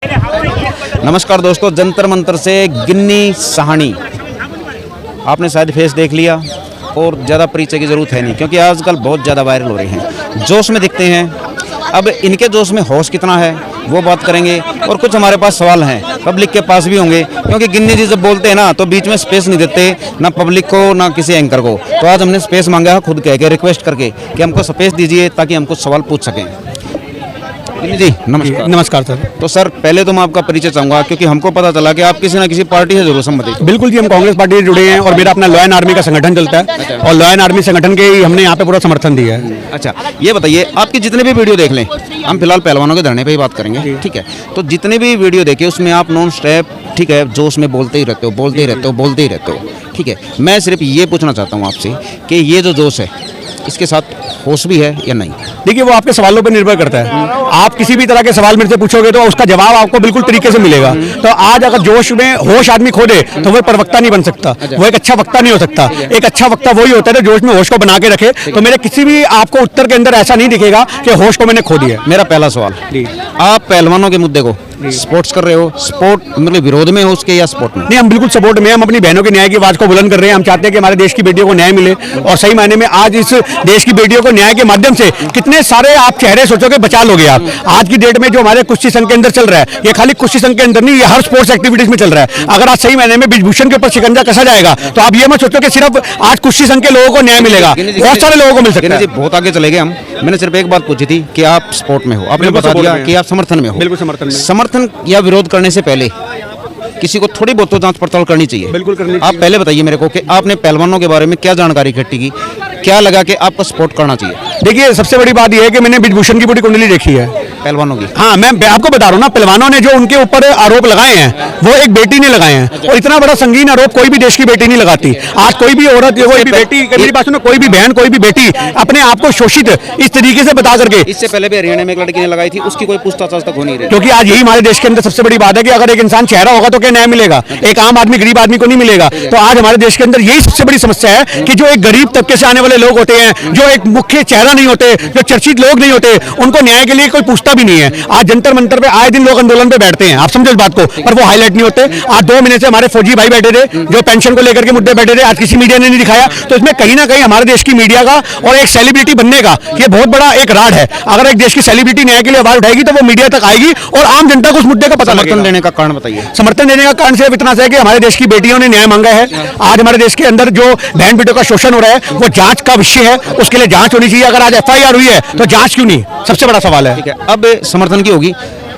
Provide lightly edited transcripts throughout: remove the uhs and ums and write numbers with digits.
नमस्कार दोस्तों, जंतर मंतर से गिन्नी साहनी आपने शायद फेस देख लिया और ज़्यादा परिचय की ज़रूरत है नहीं, क्योंकि आजकल बहुत ज़्यादा वायरल हो रहे हैं, जोश में दिखते हैं। अब इनके जोश में होश कितना है वो बात करेंगे, और कुछ हमारे पास सवाल हैं पब्लिक के पास भी होंगे, क्योंकि गिन्नी जी जब बोलते हैं ना तो बीच में स्पेस नहीं देते ना पब्लिक को ना किसी एंकर को। तो आज हमने स्पेस मांगा है खुद कह के, रिक्वेस्ट करके कि हमको स्पेस दीजिए ताकि हम कुछ सवाल पूछ सकें। जी नमस्कार। नमस्कार सर। तो सर पहले तो मैं आपका परिचय चाहूँगा, क्योंकि हमको पता चला कि आप किसी ना किसी पार्टी से जरूर संबंधित। बिल्कुल जी, हम कांग्रेस पार्टी से जुड़े हैं और मेरा अपना लॉ एंड आर्मी का संगठन चलता है और लॉ एंड आर्मी संगठन के ही हमने यहाँ पे पूरा समर्थन दिया है। अच्छा ये बताइए, आपकी जितने भी वीडियो देख लें, हम फिलहाल पहलवानों के धरने पे ही बात करेंगे, ठीक है? तो जितने भी वीडियो देखे उसमें आप नॉन स्टॉप, ठीक है, जोश में बोलते ही रहते हो, ठीक है। मैं सिर्फ ये पूछना चाहता हूँ आपसे कि ये जो जोश है इसके साथ होश भी है या नहीं? देखिए, वो आपके सवालों पर निर्भर करता है। आप किसी भी तरह के सवाल मेरे से पूछोगे तो उसका जवाब आपको बिल्कुल तरीके से मिलेगा। तो आज अगर जोश में होश आदमी खो दे तो वो प्रवक्ता नहीं बन सकता, वो एक अच्छा वक्ता नहीं हो सकता। एक अच्छा वक्ता वही होता है जो जोश में होश को बना के रखे। तो मेरे किसी भी आपको उत्तर के अंदर ऐसा नहीं दिखेगा कि होश को मैंने खो दिया। मेरा पहला सवाल, आप पहलवानों के मुद्दे को सपोर्ट्स कर रहे हो, सपोर्ट मतलब विरोध में हो उसके या सपोर्ट में? नहीं, हम बिल्कुल सपोर्ट में। हम अपनी बहनों के न्याय की आवाज को बुलंद कर रहे हैं। हम चाहते हैं कि हमारे देश की बेटियों को न्याय मिले, और सही मायने में आज इस देश की बेटियों को न्याय के माध्यम से कितने सारे आप चेहरे सोचोगे बचा लोगे आप। आज की डेट में जो हमारे कुश्ती संघ के अंदर चल रहा है, ये खाली कुश्ती संघ के अंदर नहीं, ये हर स्पोर्ट्स एक्टिविटीज में चल रहा है। अगर आज सही मायने में ब्रिजभूषण के ऊपर शिकंजा कसा जाएगा तो आप ये मत सोचो कि सिर्फ आज कुश्ती संघ के लोगों को न्याय मिलेगा, बहुत सारे लोगों को मिल सकता है। बहुत आगे चले गए हम। मैंने सिर्फ एक बात पूछी थी कि आप सपोर्ट में हो, आपने बता दिया कि आप समर्थन में हो। बिल्कुल समर्थन में। समर्थन या विरोध करने से पहले किसी को थोड़ी बहुत तो जांच पड़ताल करनी चाहिए। बिल्कुल करनी चाहिए। आप पहले बताइए मेरे को कि आपने पहलवानों के बारे में क्या जानकारी इकट्ठी की, क्या लगा कि आपको सपोर्ट करना चाहिए? देखिए, सबसे बड़ी बात यह है कि मैंने ब्रिजभूषण की पूरी कुंडली देखी है पहलवानों की। हाँ, मैं आपको बता रहा हूँ ना, पहलवानों ने जो उनके ऊपर आरोप लगाए हैं वो एक बेटी ने लगाए हैं, और इतना बड़ा संगीन आरोप कोई भी देश की बेटी नहीं लगाती। आज कोई भी औरत, कोई भी बेटी, मेरी बात सुनो, कोई भी बहन, कोई भी बेटी अपने आप को शोषित इस तरीके से बता करके, इससे पहले भी हरियाणा में एक लड़की ने लगाई थी, उसकी कोई पूछताछ आज तक हो नहीं रही। क्योंकि आज यही हमारे देश के अंदर सबसे बड़ी बात है कि अगर एक इंसान चेहरा होगा तो क्या न्याय मिलेगा, एक आम आदमी गरीब आदमी को नहीं मिलेगा। तो आज हमारे देश के अंदर यही सबसे बड़ी समस्या है कि जो एक गरीब तबके से आने वाले लोग होते हैं, जो एक मुख्य चेहरा नहीं होते, जो चर्चित लोग नहीं होते, उनको न्याय के लिए कोई पूछता भी नहीं है। आज जंतर मंतर पे आए दिन लोग आंदोलन पे बैठते हैं, आप समझो इस बात को, पर वो हाईलाइट नहीं होते। आज 2 महीने से हमारे फौजी भाई बैठे थे जो पेंशन को लेकर के मुद्दे बैठे थे, आज किसी मीडिया ने नहीं दिखाया। तो इसमें कहीं ना कहीं हमारे देश की मीडिया का और एक सेलिब्रिटी बनने का ये बहुत बड़ा एक राड है। अगर एक देश की सेलिब्रिटी न्याय के लिए आवाज उठाएगी तो वो मीडिया तक आएगी और आम जनता को उस मुद्दे का पता लगेगा। समर्थन देने का कारण बताइए। समर्थन देने का कारण सिर्फ इतना है कि हमारे देश की बेटियों ने न्याय मांगा है। आज हमारे देश के अंदर जो बहन बेटियों का शोषण हो रहा है वो जांच का विषय है, उसके लिए जांच होनी चाहिए। अगर आज FIR हुई है तो जांच क्यों नहीं, सबसे बड़ा सवाल है। ठीक है, अब समर्थन की होगी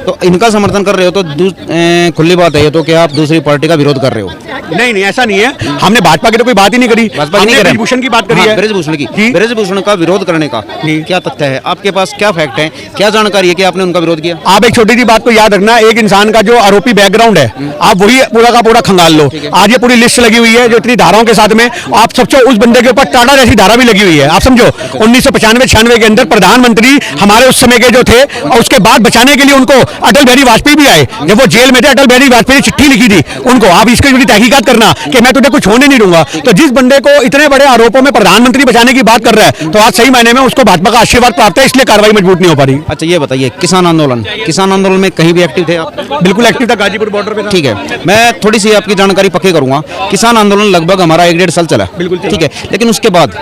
तो इनका समर्थन कर रहे हो तो खुली बात है ये तो कि आप दूसरी पार्टी का विरोध कर रहे हो। नहीं, ऐसा नहीं है। हमने भाजपा की तो कोई बात ही नहीं करी, हमने ब्रिजभूषण की बात करी है। ब्रिजभूषण की, ब्रिजभूषण का विरोध करने का क्या तथ्य है आपके पास, क्या फैक्ट है, क्या जानकारी है कि आपने उनका विरोध किया? आप एक छोटी सी बात को याद रखना, एक इंसान का जो आरोपी बैकग्राउंड है आप वही पूरा का पूरा खंगाल लो। आज ये पूरी लिस्ट लगी हुई है जो इतनी धाराओं के साथ में, आप सोचो उस बंदे के ऊपर टाटा जैसी धारा भी लगी हुई है। आप समझो 1995-96 के अंदर प्रधानमंत्री हमारे उस समय के जो थे, और उसके बाद बचाने के लिए उनको अटल बिहारी वाजपेयी भी आए। जब वो जेल में थे अटल बिहारी वाजपेयी ने चिट्ठी लिखी थी उनको, आप इसकी जुड़ी तहकीकात करना कि मैं तुझे कुछ होने नहीं दूंगा। तो जिस बंदे को इतने बड़े आरोपों में प्रधानमंत्री बचाने की बात कर रहा है तो आज सही मायने में उसको भाजपा का आशीर्वाद प्राप्त है, इसलिए कार्रवाई मजबूत नहीं हो पा रही। अच्छा ये बताइए, किसान आंदोलन में कहीं भी एक्टिव थे आप? बिल्कुल एक्टिव था, गाजीपुर बॉर्डर पे था। ठीक है, मैं थोड़ी सी आपकी जानकारी पक्की करूंगा। किसान आंदोलन लगभग हमारा 1-1.5 साल चला, बिल्कुल ठीक है, लेकिन उसके बाद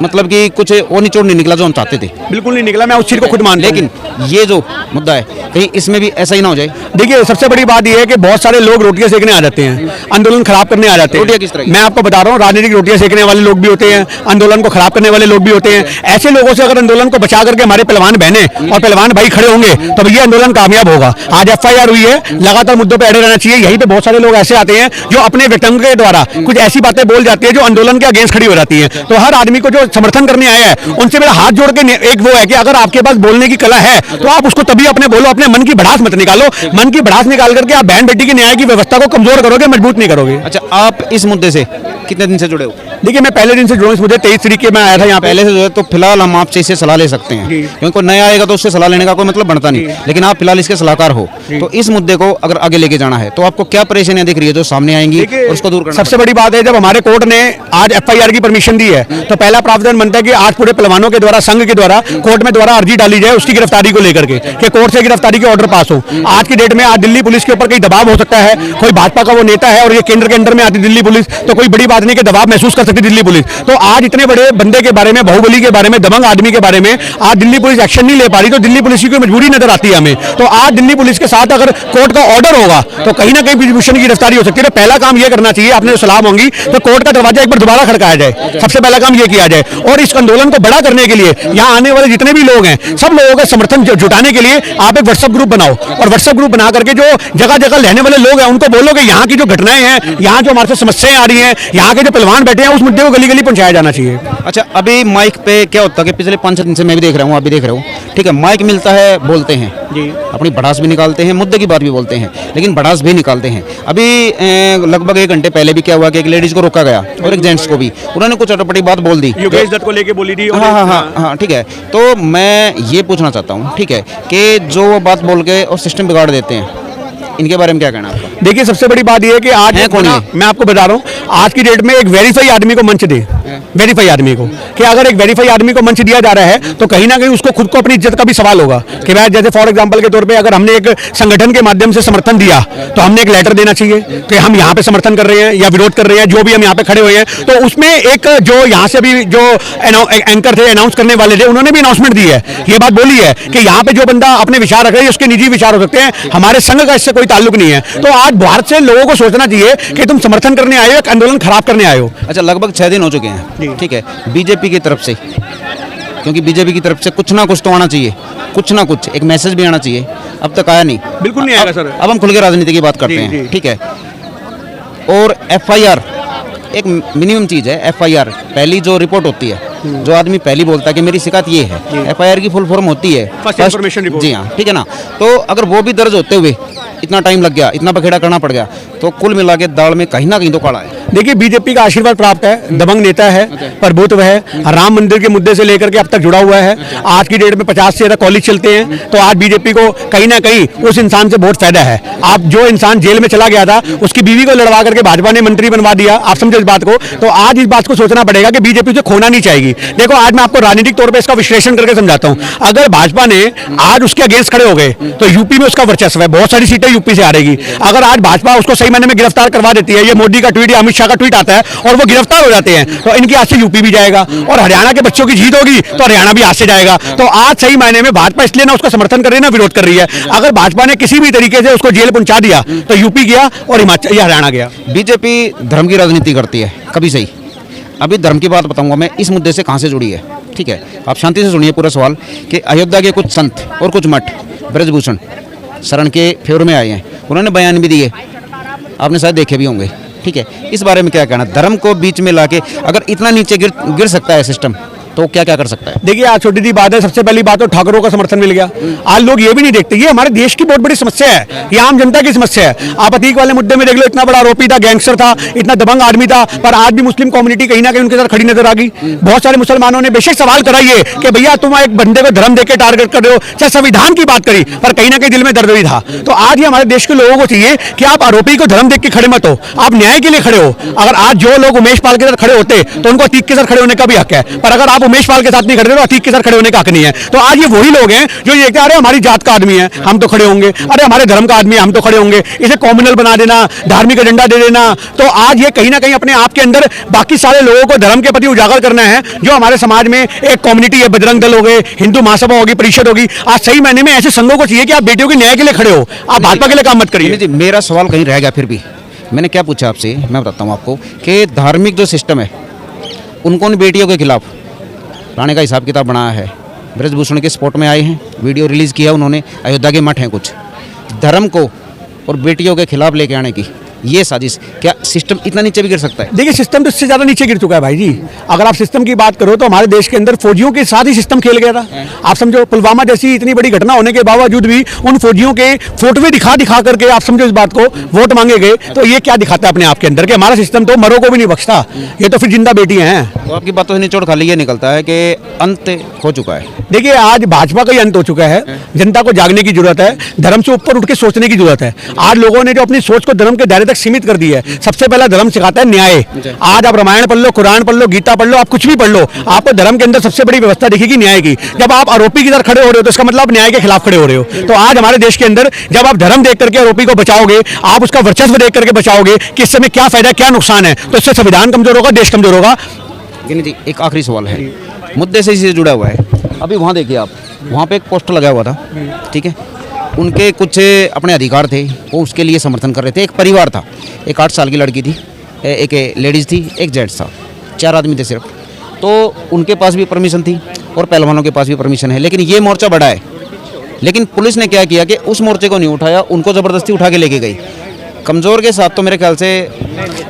मतलब कि कुछ वो निचोड़ नहीं निकला जो हम चाहते थे। बिल्कुल नहीं निकला, मैं उस चीज को खुद मान। लेकिन ये जो मुद्दा है कहीं इसमें भी ऐसा ही ना हो जाए? देखिए, सबसे बड़ी बात यह है कि बहुत सारे लोग रोटियां सेकने आ जाते हैं, आंदोलन खराब करने आ जाते हैं। रोटियां किस तरह की? मैं आपको बता रहा हूँ, राजनीतिक रोटियां सेकने वाले लोग भी होते हैं, आंदोलन को खराब करने वाले लोग भी होते हैं। ऐसे लोगों से अगर आंदोलन को बचा करके हमारे पहलवान बहने और पहलवान भाई खड़े होंगे तो ये आंदोलन कामयाब होगा। आज FIR हुई है, लगातार मुद्दों पर अड़े रहना चाहिए। यहीं पे बहुत सारे लोग ऐसे आते हैं जो अपने व्यक्तित्व के द्वारा कुछ ऐसी बातें बोल जाती है जो आंदोलन के अगेंस्ट खड़ी हो जाती है। तो हर आदमी को जो समर्थन करने आया है उनसे मेरा हाथ जोड़ के एक वो है कि अगर आपके पास बोलने की कला है तो आप उसको तभी अपने बोलो, अपने मन की भड़ास मत निकालो। मन की भड़ास निकाल करके आप बहन बेटी की न्याय की व्यवस्था को कमजोर करोगे, मजबूत नहीं करोगे। अच्छा, आप इस मुद्दे से कितने दिन से जुड़े हो? देखिए मैं पहले दिन से जुड़ा हूं इस मुद्दे 23 तरीके में आया था यहाँ पे। पहले से जो है तो फिलहाल हम आपसे इससे सलाह ले सकते हैं, क्योंकि कोई नया आएगा तो उससे सलाह लेने का कोई मतलब बनता नहीं, लेकिन आप फिलहाल इसके सलाहकार हो, तो इस मुद्दे को अगर आगे लेके जाना है तो आपको क्या परेशानियां दिख रही है जो सामने आएंगी और उसको दूर करना? सबसे बड़ी बात है, जब हमारे कोर्ट ने आज FIR की परमिशन दी है तो पहला प्रावधान बनता है कि आज पूरे पहलवानों के द्वारा, संघ के द्वारा कोर्ट में द्वारा अर्जी डाली जाए उसकी गिरफ्तारी को लेकर के, कि कोर्ट से गिरफ्तारी के ऑर्डर पास हो। आज की डेट में आज दिल्ली पुलिस के ऊपर कई दबाव हो सकता है, कोई भाजपा का वो नेता है और ये केंद्र के अंदर में आती दिल्ली पुलिस, तो कोई बड़ी बात नहीं कि दबाव महसूस कर सकती दिल्ली पुलिस। तो आज इतने बड़े बंदे के बारे में, बाहुबली के बारे में, दबंग आदमी के बारे में आज दिल्ली पुलिस एक्शन नहीं ले पा रही, तो दिल्ली पुलिस की कोई मजबूरी नजर आती है हमें। तो आज दिल्ली पुलिस के साथ अगर कोर्ट का ऑर्डर होगा तो कहीं ना कहीं ब्रिजभूषण की गिरफ्तारी हो सकती है। तो पहला काम ये करना चाहिए, आपने जो सलाह मांगी तो कोर्ट का दरवाजा एक बार दोबारा खड़काया जाए, सबसे पहला काम ये किया जाए। और इस आंदोलन को बड़ा करने के लिए यहाँ आने वाले जितने भी लोग हैं, सब लोगों का समर्थन जुटाने के लिए आप एक व्हाट्सएप ग्रुप बनाओ, और व्हाट्सएप ग्रुप बना करके जो जगह जगह रहने वाले लोग हैं उनको बोलो कि यहाँ की जो घटनाएं हैं, यहाँ जो हमारे साथ समस्याएं आ रही हैं, यहाँ के जो पहलवान बैठे हैं, उस मुद्दे को गली गली पहुंचाया जाना चाहिए। अच्छा, अभी माइक पे क्या होता है कि पिछले 5 दिन से मैं भी देख रहा हूँ, आप भी देख रहे हो, ठीक है, माइक मिलता है, बोलते हैं जी, अपनी भड़ास भी निकालते हैं, मुद्दे की बात भी बोलते हैं, लेकिन भड़ास भी निकालते हैं। अभी लगभग 1 घंटे पहले भी क्या हुआ कि एक लेडीज को रोका गया और एक जेंट्स को भी, उन्होंने कुछ अटपटी बात बोल दी, योगेश दत्त को लेके बोली थी। हाँ, ठीक है। तो मैं ये पूछना चाहता हूँ, ठीक है, कि जो वो बात बोल के और सिस्टम बिगाड़ देते हैं, इनके बारे में क्या कहना आपका? देखिए सबसे बड़ी बात यह है कि आज कौन है? मैं आपको बता रहा हूँ, आज की डेट में एक वेरीफाई आदमी को मंच दे, वेरीफाई आदमी को, कि अगर एक वेरीफाई आदमी को मंच दिया जा रहा है तो कहीं ना कहीं उसको खुद को अपनी इज्जत का भी सवाल होगा कि भाई, जैसे फॉर एग्जांपल के तौर पे अगर हमने एक संगठन के माध्यम से समर्थन दिया तो हमने एक लेटर देना चाहिए कि हम यहाँ पे समर्थन कर रहे हैं या विरोध कर रहे हैं, जो भी हम यहाँ पे खड़े हुए हैं। तो उसमें एक जो यहाँ से भी जो एंकर थे, अनाउंस करने वाले थे, उन्होंने भी अनाउंसमेंट दी है, ये बात बोली है कि यहाँ पे जो बंदा अपने विचार रख रहा है उसके निजी विचार हो सकते हैं, हमारे संघ का इससे कोई ताल्लुक नहीं है। तो आज भारत से लोगों को सोचना चाहिए कि तुम समर्थन करने आए हो, एक आंदोलन खराब करने आए हो। अच्छा, लगभग 6 दिन हो चुके हैं, ठीक है, बीजेपी की तरफ से, क्योंकि बीजेपी की तरफ से कुछ ना कुछ तो आना चाहिए, कुछ ना कुछ एक मैसेज भी आना चाहिए, अब तक आया नहीं, बिल्कुल नहीं आएगा सर। अब हम खुल के राजनीति की बात करते हैं, ठीक है। और FIR एक मिनिमम चीज़ है, FIR पहली जो रिपोर्ट होती है, जो आदमी पहली बोलता है कि मेरी शिकायत ये है, FIR की फुल फॉर्म होती है फर्स्ट इन्फॉर्मेशन रिपोर्ट। जी हाँ, ठीक है ना। तो अगर वो भी दर्ज होते हुए इतना टाइम लग गया, इतना बखेड़ा करना पड़ गया, तो कुल मिला के दाल में कहीं ना कहीं तो काला है। देखिए बीजेपी का आशीर्वाद प्राप्त है, दबंग नेता है, प्रभुत्व है, राम मंदिर के मुद्दे से लेकर के अब तक जुड़ा हुआ है। आज की डेट में 50 से ज्यादा कॉलेज चलते हैं, तो आज बीजेपी को कहीं ना कहीं उस इंसान से बहुत फायदा है। आप जो इंसान जेल में चला गया था, उसकी बीवी को लड़वा करके भाजपा ने मंत्री बनवा दिया, आप समझो इस बात को। तो आज इस बात को सोचना पड़ेगा कि बीजेपी से खोना नहीं चाहिए। देखो आज मैं आपको राजनीतिक तौर पर इसका विश्लेषण करके समझाता हूँ। अगर भाजपा ने आज उसके अगेंस्ट खड़े हो गए तो यूपी में उसका वर्चस्व है, बहुत सारी सीटें यूपी से आ रहेगी। अगर आज भाजपा उसको सही मायने में गिरफ्तार करवा देती है, ये मोदी का ट्वीट या अमित शाह का ट्वीट आता है और वो गिरफ्तार हो जाते हैं, तो इनके हाथ से यूपी भी जाएगा, और हरियाणा के बच्चों की जीत होगी तो हरियाणा भी हाथ से जाएगा। तो आज सही मायने में भाजपा इसलिए ना उसका समर्थन कर रही है ना विरोध कर रही है। अगर भाजपा ने किसी भी तरीके से उसको जेल पहुंचा दिया तो यूपी गया और हिमाचल या हरियाणा गया। बीजेपी धर्म की राजनीति करती है, कभी सही। अभी धर्म की बात बताऊंगा मैं, इस मुद्दे से कहाँ से जुड़ी है, ठीक है, आप शांति से सुनिए पूरा सवाल। कि अयोध्या के कुछ संत और कुछ मठ ब्रजभूषण शरण के फेवर में आए हैं, उन्होंने बयान भी दिए, आपने शायद देखे भी होंगे, ठीक है। इस बारे में क्या कहना, धर्म को बीच में लाके अगर इतना नीचे गिर सकता है सिस्टम, तो क्या क्या कर सकता है? देखिए आज छोटी सी बात है, सबसे पहली बात तो ठाकुरों का समर्थन मिल गया। आज लोग ये भी नहीं देखते, ये हमारे देश की बहुत बड़ी समस्या है, ये आम जनता की समस्या है। आप अतीक वाले मुद्दे में देख लो, इतना बड़ा आरोपी था, गैंगस्टर था, इतना दबंग आदमी था, पर आज भी मुस्लिम कम्युनिटी कहीं ना कहीं उनके साथ खड़ी नजर आ गई। बहुत सारे मुसलमानों ने बेशक सवाल कराइए कि भैया तुम एक बंदे को धर्म देकर टारगेट कर रहे हो, चाहे संविधान की बात करी, पर कहीं ना कहीं दिल में दर्द भी था। तो आज ये हमारे देश के लोगों को चाहिए कि आप आरोपी को धर्म देख के खड़े मत हो, आप न्याय के लिए खड़े हो। अगर आज जो लोग उमेश पाल के साथ खड़े होते तो उनको अतीक के साथ खड़े होने का भी हक है, पर अगर आप उमेश पाल के साथ नहीं खड़े तो अतीक के साथ खड़े होने का हक नहीं है। तो आज ये वही लोग हैं जो ये कहते हैं अरे हमारी जात का आदमी है हम तो खड़े होंगे, अरे हमारे धर्म का आदमी है हम तो खड़े होंगे, इसे कॉम्युनल बना देना, धार्मिक एजेंडा दे देना। तो आज ये कहीं ना कहीं अपने आप के अंदर बाकी सारे लोगों को धर्म के प्रति उजागर करना है। जो हमारे समाज में एक कम्युनिटी है, बजरंग दल हो गए, हिंदू महासभा होगी, परिषद होगी, आज सही मायने में ऐसे संघों को चाहिए कि आप बेटियों के न्याय के लिए खड़े हो, आप भाजपा के लिए काम मत करिए। मेरा सवाल कहीं रह गया, फिर भी मैंने क्या पूछा आपसे, मैं बताता हूँ आपको कि धार्मिक जो सिस्टम है उनको उन बेटियों के खिलाफ लाने का हिसाब किताब बनाया है। ब्रजभूषण के स्पॉट में आए हैं, वीडियो रिलीज़ किया उन्होंने, अयोध्या के मठ हैं कुछ, धर्म को और बेटियों के खिलाफ लेके आने की ये साजिश क्या सिस्टम इतना नीचे भी गिर सकता है? देखिए सिस्टम तो इससे ज्यादा नीचे गिर चुका है भाई जी। अगर आप सिस्टम की बात करो तो हमारे देश के अंदर फौजियों के साथ ही सिस्टम खेल गया था। आप समझो पुलवामा जैसी इतनी बड़ी घटना होने के बावजूद भी उन फौजियों के फोटोवे दिखा दिखा करके आप समझो इस बात को वोट मांगे गए, तो ये क्या दिखाता है अपने आप के अंदर कि हमारा सिस्टम तो मरो को भी नहीं बख्शता, ये तो फिर जिंदा बेटियां हैं। तो आपकी बातों से निचोड़ खाली ये निकलता है कि अंत हो चुका है। देखिए आज भाजपा का ही अंत हो चुका है, जनता को जागने की जरूरत है, धर्म से ऊपर उठ के सोचने की जरूरत है। आज लोगों ने जो अपनी सोच को धर्म के दायरे तक सीमित कर दी है। सबसे पहला धर्म सिखाता है न्याय। आज आप रामायण पढ़ लो, कुरान पढ़ लो, गीता पढ़ लो, आप कुछ भी पढ़ लो, आपको धर्म के अंदर सबसे बड़ी व्यवस्था दिखेगी न्याय की। जब आप आरोपी की तरह खड़े हो रहे हो तो इसका मतलब आप न्याय के खिलाफ खड़े हो रहे हो। तो आज हमारे देश के अंदर जब आप धर्म देख करके आरोपी को बचाओगे, आप उसका वर्चस्व देख करके बचाओगे कि इससे क्या फायदा क्या नुकसान है, तो इससे संविधान कमजोर होगा, देश कमजोर होगा। जी एक आखिरी सवाल है, मुद्दे से इसी जुड़ा हुआ है। अभी वहाँ देखिए आप, वहाँ पे एक पोस्टर लगा हुआ था, ठीक है, उनके कुछ अपने अधिकार थे, वो उसके लिए समर्थन कर रहे थे। एक परिवार था, एक 8 साल की लड़की थी, एक लेडीज़ थी, एक जेंट्स था, 4 आदमी थे सिर्फ। तो उनके पास भी परमिशन थी और पहलवानों के पास भी परमिशन है, लेकिन ये मोर्चा बड़ा है। लेकिन पुलिस ने क्या किया कि उस मोर्चे को नहीं उठाया, उनको ज़बरदस्ती उठा के लेके गई। कमज़ोर के साथ तो मेरे ख्याल से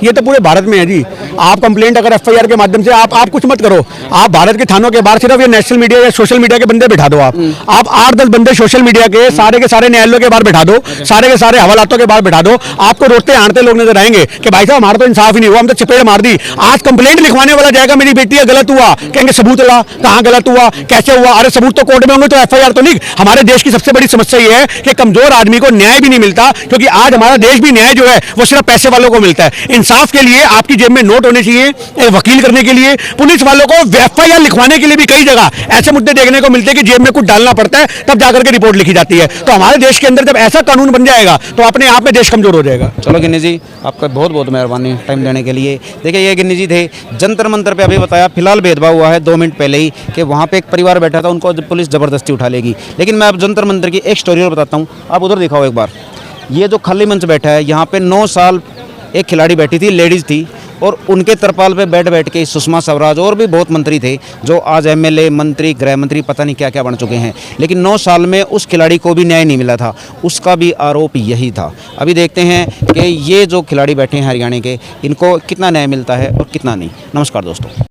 ये तो पूरे भारत में है जी। आप कंप्लेंट अगर एफआईआर के माध्यम से आप कुछ मत करो, आप भारत के थानों के बाहर सिर्फ ये नेशनल मीडिया या सोशल मीडिया के बंदे बिठा दो। आप 8-10 बंदे सोशल मीडिया के सारे न्यायालयों के बाहर बिठा दो, सारे के सारे हवालातों के बाहर बिठा दो, आपको रोते आड़ते लोग नजर आएंगे कि भाई साहब हमारा तो इंसाफ ही नहीं हुआ, हम तो चपेट मार दी। आज कंप्लेंट लिखवाने वाला जाएगा, मेरी बेटी का गलत हुआ, कहेंगे सबूत ला, कहाँ गलत हुआ, कैसे हुआ? अरे सबूत तो कोर्ट में होंगे तो एफआईआर तो नहीं। हमारे देश की सबसे बड़ी समस्या ये है कि कमजोर आदमी को न्याय भी नहीं मिलता, क्योंकि आज हमारा देश भी न्याय जो है वो सिर्फ पैसे वालों को मिलता है। इंसाफ के लिए आपकी जेब में नोट होने चाहिए, वकील करने के लिए, पुलिस वालों को एफआईआर लिखवाने के लिए भी कई जगह ऐसे मुद्दे देखने को मिलते हैं कि जेब में कुछ डालना पड़ता है, तब जाकर के रिपोर्ट लिखी जाती है। तो हमारे देश के अंदर जब ऐसा कानून बन जाएगा तो अपने आप में देश कमजोर हो जाएगा। चलो गिन्नी जी, आपका बहुत बहुत मेहरबानी टाइम देने के लिए। देखिए ये गिन्नी जी थे, जंतर मंतर पे अभी बताया, फिलहाल भेदभाव हुआ है 2 मिनट पहले ही कि वहाँ पे एक परिवार बैठा था, उनको पुलिस ज़बरदस्ती उठा लेगी। लेकिन मैं अब जंतर मंतर की एक स्टोरी और बताता हूँ, आप उधर दिखाओ एक बार। ये जो खाली मंच बैठा है, यहाँ पे 9 साल एक खिलाड़ी बैठी थी, लेडीज़ थी, और उनके तरपाल पे बैठ के सुषमा स्वराज और भी बहुत मंत्री थे जो आज एमएलए, मंत्री, गृह मंत्री, पता नहीं क्या क्या बन चुके हैं। लेकिन 9 साल में उस खिलाड़ी को भी न्याय नहीं मिला था, उसका भी आरोप यही था। अभी देखते हैं कि ये जो खिलाड़ी बैठे हैं हरियाणा के, इनको कितना न्याय मिलता है और कितना नहीं। नमस्कार दोस्तों।